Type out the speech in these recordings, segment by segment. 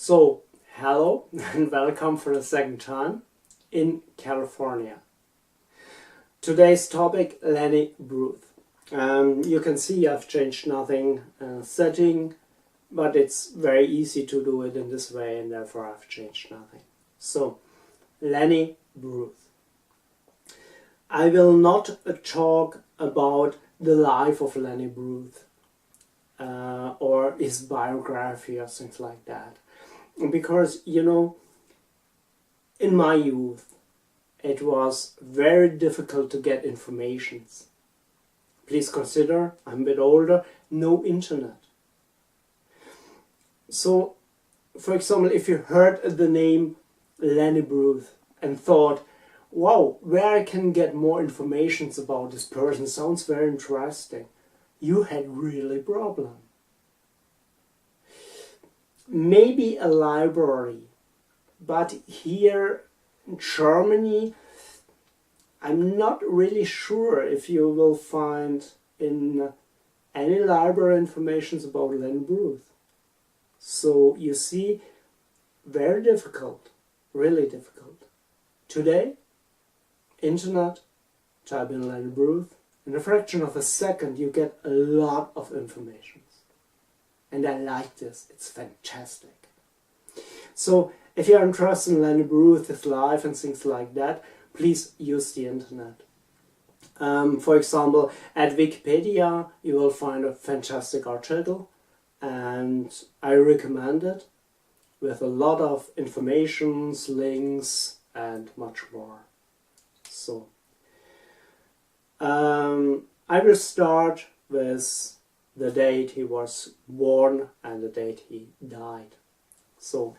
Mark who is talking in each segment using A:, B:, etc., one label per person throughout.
A: So, hello and welcome for the second time in California. Today's topic, Lenny Bruce. You can see I've changed nothing setting, but it's very easy to do it in this way and therefore I've changed nothing. So, Lenny Bruce. I will not talk about the life of Lenny Bruce or his biography or things like that. Because, in my youth, it was very difficult to get information. Please consider, I'm a bit older, no internet. So, for example, if you heard the name Lenny Bruce and thought, wow, where I can get more information about this person sounds very interesting, you had really problem. Maybe a library, but here in Germany, I'm not really sure if you will find in any library information about Lenny Bruce. So you see, very difficult, really difficult. Today, internet, type in Lenny Bruce, in a fraction of a second you get a lot of information. And I like this, it's fantastic. So, if you're interested in Lenny Bruce, his life and things like that, please use the internet. For example, at Wikipedia you will find a fantastic article and I recommend it with a lot of informations, links and much more. So, I will start with the date he was born and the date he died. So,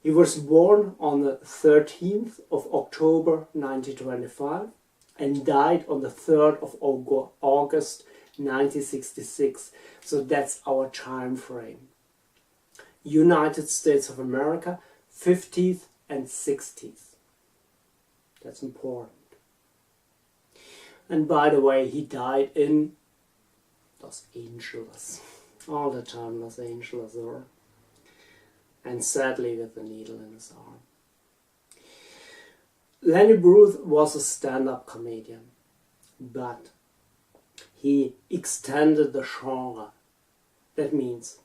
A: he was born on the 13th of October 1925 and died on the 3rd of August 1966. So that's our time frame. United States of America, 50th and 60th. That's important. And by the way, he died in Los Angeles. All the time Los Angeles there. And sadly with a needle in his arm. Lenny Bruce was a stand-up comedian, but he extended the genre. That means,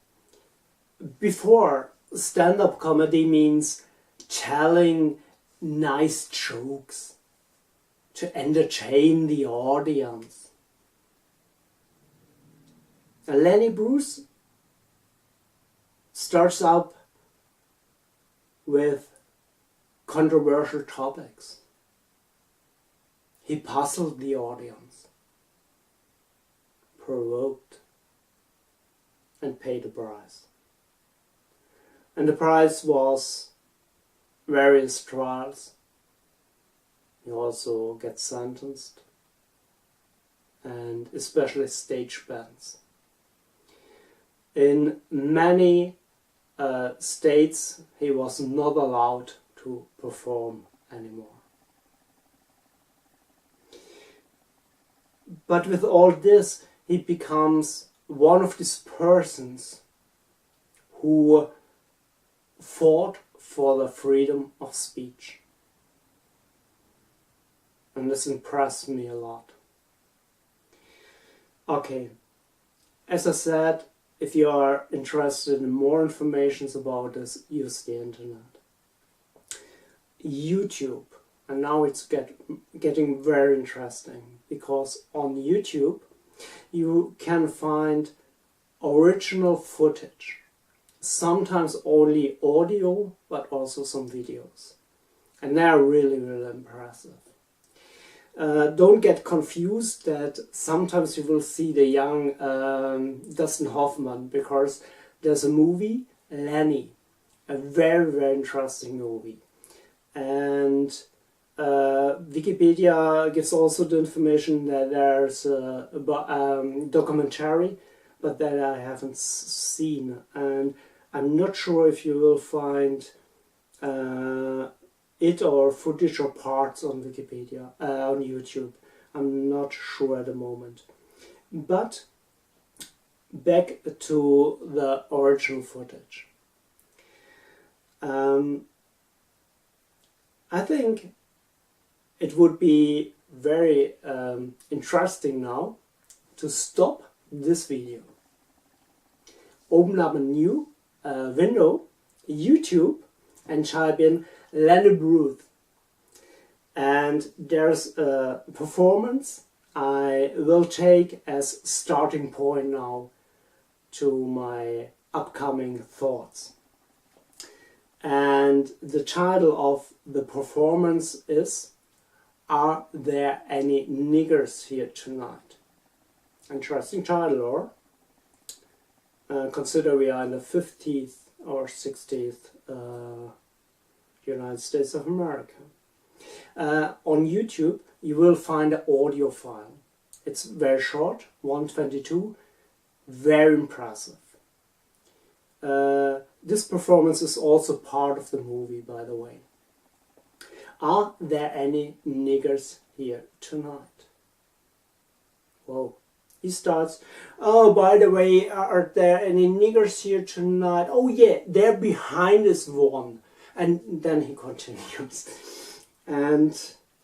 A: before stand-up comedy means telling nice jokes to entertain the audience. Lenny Bruce starts up with controversial topics. He puzzled the audience, provoked, and paid a price. And the price was various trials. He also gets sentenced, and especially stage bans. In many states he was not allowed to perform anymore. But with all this, he becomes one of these persons who fought for the freedom of speech. And this impressed me a lot. Okay, as I said, if you are interested in more information about this, use the internet. YouTube, and now it's getting very interesting, because on YouTube you can find original footage, sometimes only audio, but also some videos. And they are really, really impressive. Don't get confused that sometimes you will see the young Dustin Hoffman, because there's a movie, Lenny, a very, very interesting movie. And Wikipedia gives also the information that there's a documentary, but that I haven't seen. And I'm not sure if you will find it or footage or parts on Wikipedia, on YouTube. I'm not sure at the moment. But back to the original footage. I think it would be very interesting now to stop this video. Open up a new window, YouTube, and type in Lenny Bruce. And there's a performance I will take as starting point now to my upcoming thoughts. And the title of the performance is Are There Any Niggers Here Tonight? Interesting title, or? Consider we are in the 50th or 60th United States of America. On YouTube you will find an audio file. It's very short, 1:22, very impressive. This performance is also part of the movie, by the way. Are there any niggers here tonight? Whoa. He starts, oh, by the way, are there any niggers here tonight? Oh yeah, there behind is one. And then he continues. And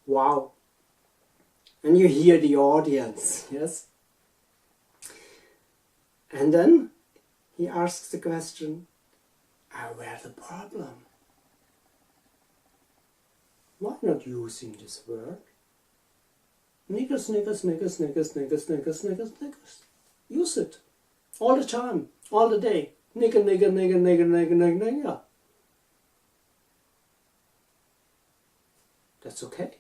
A: wow. And you hear the audience, yes? And then he asks the question, where's the problem? Why not using this word? Niggers, niggers, niggers, niggers, niggers, niggers, niggers, niggers. Use it. All the time. All the day. Nigger, nigger, nigger, nigger, nigger, nigger, nigger. That's okay.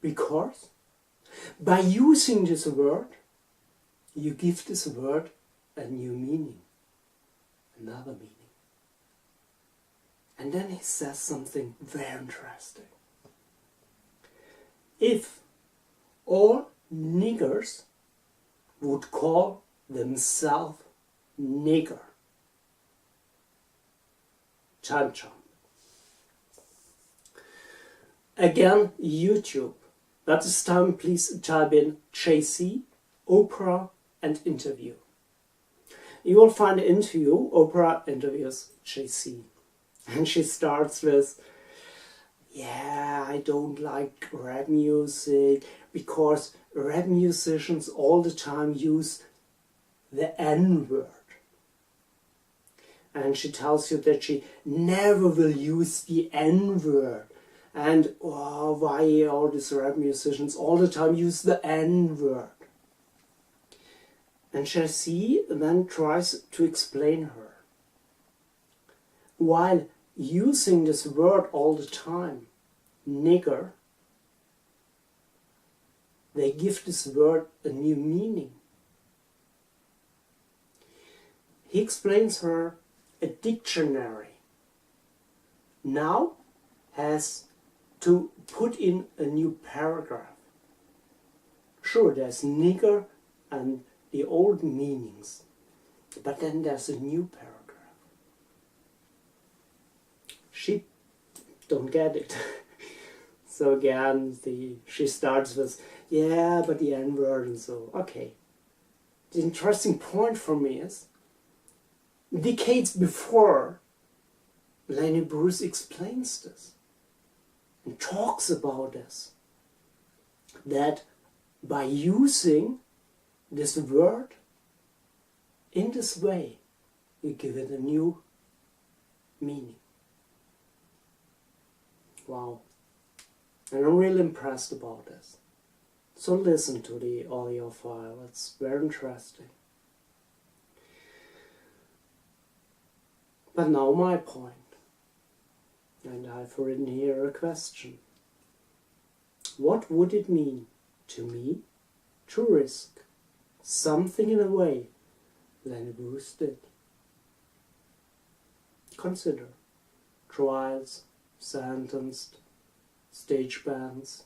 A: Because by using this word, you give this word a new meaning. Another meaning. And then he says something very interesting. If all niggers would call themselves nigger. Cham cham. Again, YouTube. But this time please type in JC, Oprah and interview. You will find an interview. Oprah interviews JC. And she starts with, yeah, I don't like rap music because rap musicians all the time use the N-word. And she tells you that she never will use the N-word. And oh, why all these rap musicians all the time use the N-word? And JC then tries to explain her. While using this word all the time, nigger, they give this word a new meaning. He explains her a dictionary now has to put in a new paragraph. Sure, there's nigger and the old meanings, but then there's a new paragraph. She don't get it. So again, she starts with, yeah, but the N-word and so, okay. The interesting point for me is, decades before, Lenny Bruce explains this and talks about this. That by using this word in this way, you give it a new meaning. Wow. And I'm really impressed about this. So listen to the audio file, it's very interesting. But now my point. And I've written here a question. What would it mean to me to risk something in a way Lenny Bruce did? Consider trials, sentenced, stage bans,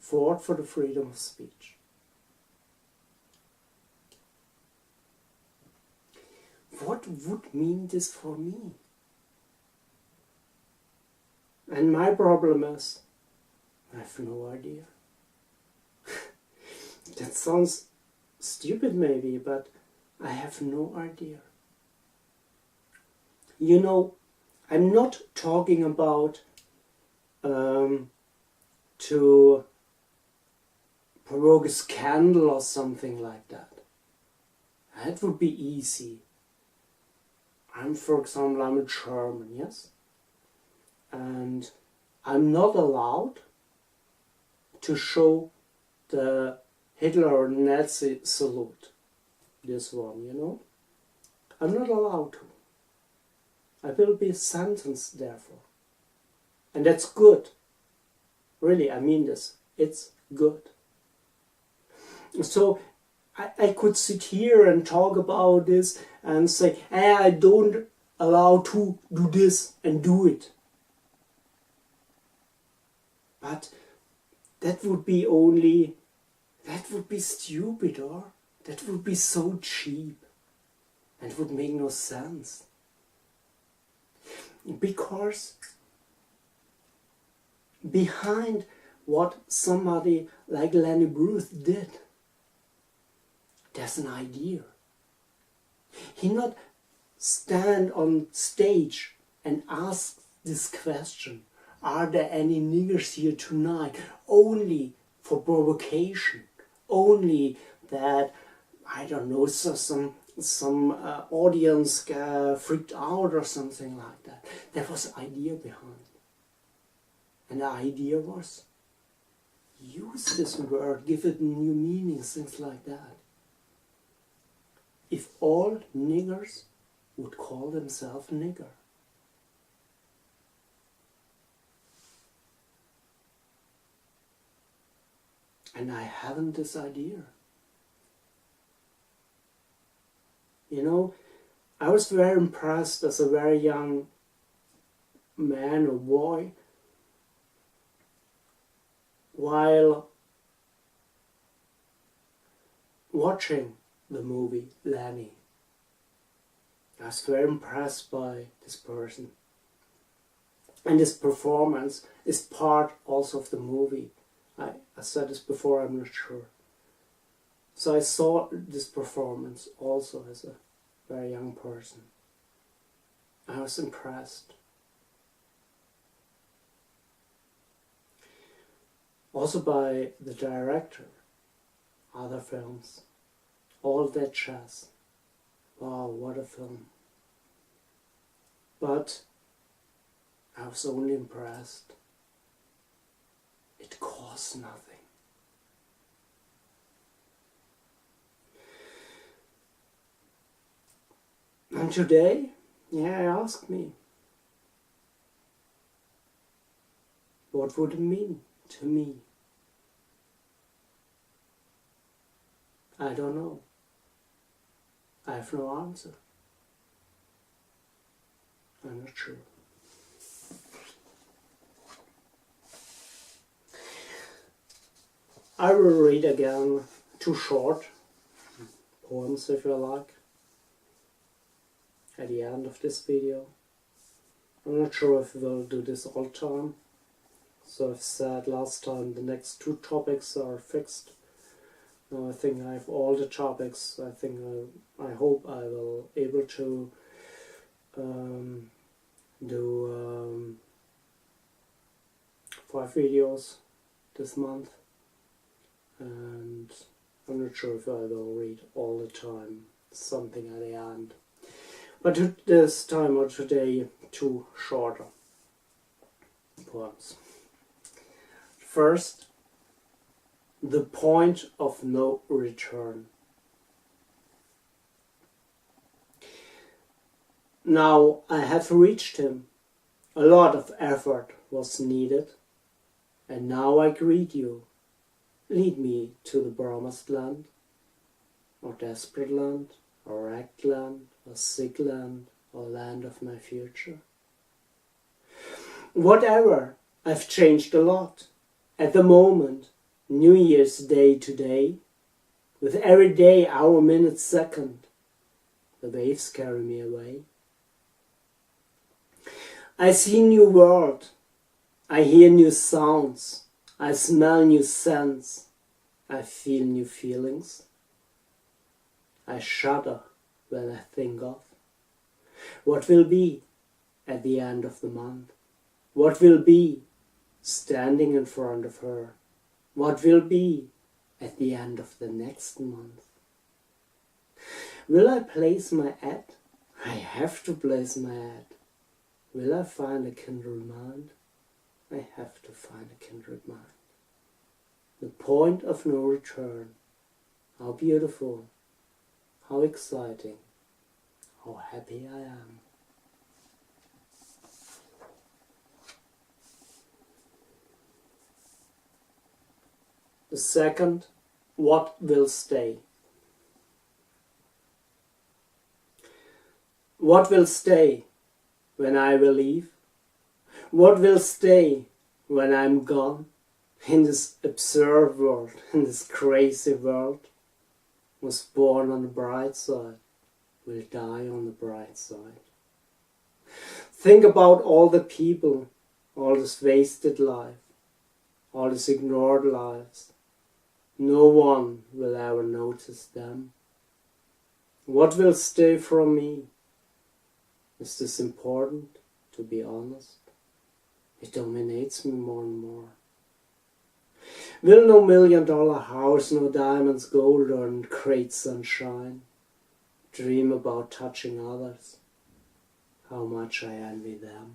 A: fought for the freedom of speech. What would mean this for me? And my problem is, I have no idea. That sounds stupid maybe, but I have no idea. You know, I'm not talking about to provoke a scandal or something like that. That would be easy. For example, I'm a German, yes? And I'm not allowed to show the Hitler Nazi salute. This one, you know? I'm not allowed to. I will be sentenced therefore. And that's good. Really, I mean this. It's good. So I could sit here and talk about this and say, hey, I don't allow to do this and do it. But that would be stupid, or that would be so cheap and would make no sense. Because behind what somebody like Lenny did, there's an idea. He not stand on stage and ask this question, are there any niggers here tonight? Only for provocation. Only that, I don't know, so some audience freaked out or something like that. There was an idea behind. And the idea was, use this word, give it new meanings, things like that. If all niggers would call themselves nigger. And I haven't this idea. You know, I was very impressed as a very young man or boy while watching the movie Lenny. I was very impressed by this person. And his performance is part also of the movie. I said this before, I'm not sure. So I saw this performance also as a very young person. I was impressed. Also by the director, other films, All That Jazz. Wow, what a film. But I was only impressed. It costs nothing. And today, I asked me, what would it mean to me? I don't know. I have no answer. I'm not sure. I will read again 2 short poems, if you like, at the end of this video. I'm not sure if we'll do this all the time. So I've said last time the next 2 topics are fixed. Now I think I have all the topics. I hope I will able to do 5 videos this month. And I'm not sure if I will read all the time something at the end. But this time or today, 2 shorter poems. First, the point of no return. Now I have reached him. A lot of effort was needed. And now I greet you. Lead me to the promised land, or desperate land, or wrecked land, or sick land, or land of my future. Whatever, I've changed a lot. At the moment, New Year's Day today, with every day, hour, minute, second, the waves carry me away. I see new world, I hear new sounds, I smell new scents, I feel new feelings. I shudder when I think of what will be at the end of the month? What will be standing in front of her? What will be at the end of the next month? Will I place my ad? I have to place my ad. Will I find a kindred mind? I have to find a kindred mind. The point of no return. How beautiful, how exciting, how happy I am. The second, what will stay? What will stay when I will leave? What will stay when I'm gone? In this absurd world, in this crazy world, was born on the bright side, will die on the bright side. Think about all the people, all this wasted life, all these ignored lives. No one will ever notice them. What will stay from me? Is this important, to be honest? It dominates me more and more. Will no $1,000,000 house, no diamonds, gold, or great sunshine dream about touching others? How much I envy them.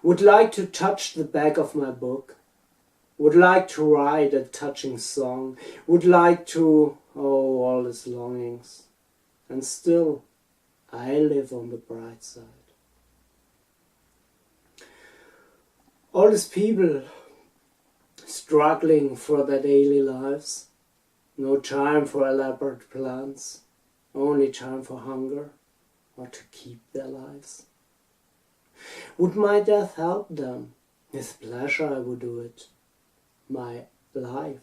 A: Would like to touch the back of my book. Would like to write a touching song. Would like to, oh, all these longings. And still, I live on the bright side. All these people struggling for their daily lives, no time for elaborate plans, only time for hunger or to keep their lives. Would my death help them? With pleasure I would do it. My life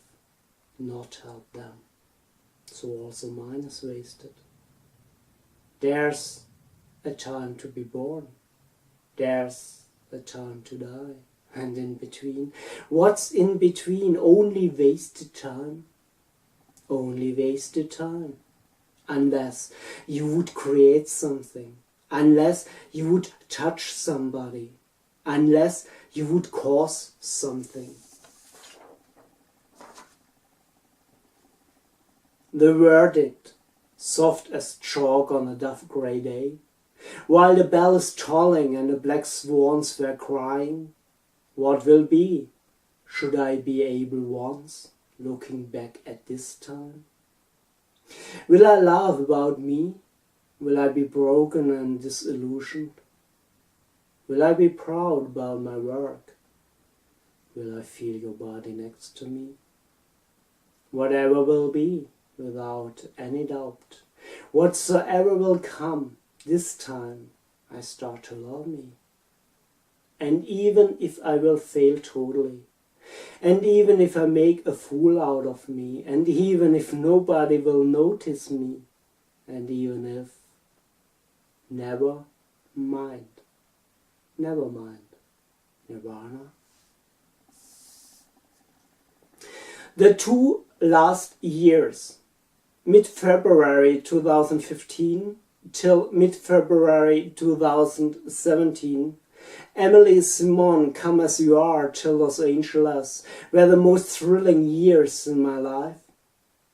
A: not help them, so also mine is wasted. There's a time to be born, there's a time to die. And in between, what's in between? Only wasted time. Only wasted time. Unless you would create something. Unless you would touch somebody. Unless you would cause something. The verdict, soft as chalk on a dour grey day, while the bell is tolling and the black swans were crying. What will be? Should I be able once, looking back at this time? Will I laugh about me? Will I be broken and disillusioned? Will I be proud about my work? Will I feel your body next to me? Whatever will be, without any doubt, whatsoever will come, this time I start to love me. And even if I will fail totally, and even if I make a fool out of me, and even if nobody will notice me, and even if, never mind, Nirvana. The 2 last years, mid-February 2015 till mid-February 2017, Emily Simone, Come As You Are till Los Angeles, were the most thrilling years in my life,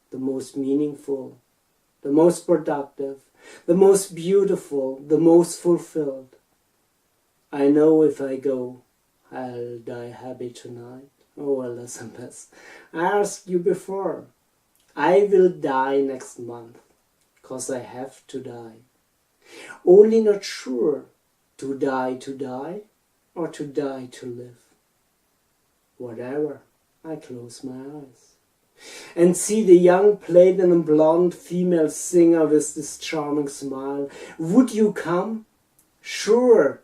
A: the most meaningful, the most productive, the most beautiful, the most fulfilled. I know if I go, I'll die happy tonight. Oh, Elizabeth, I asked you before. I will die next month, 'cause I have to die. Only not sure to die, or to die to live. Whatever, I close my eyes and see the young platinum blonde female singer with this charming smile. Would you come? Sure,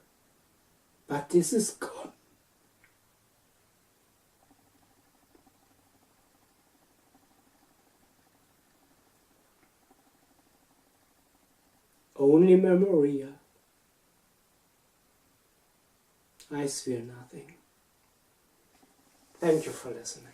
A: but this is gone. Only Maria. I swear nothing. Thank you for listening.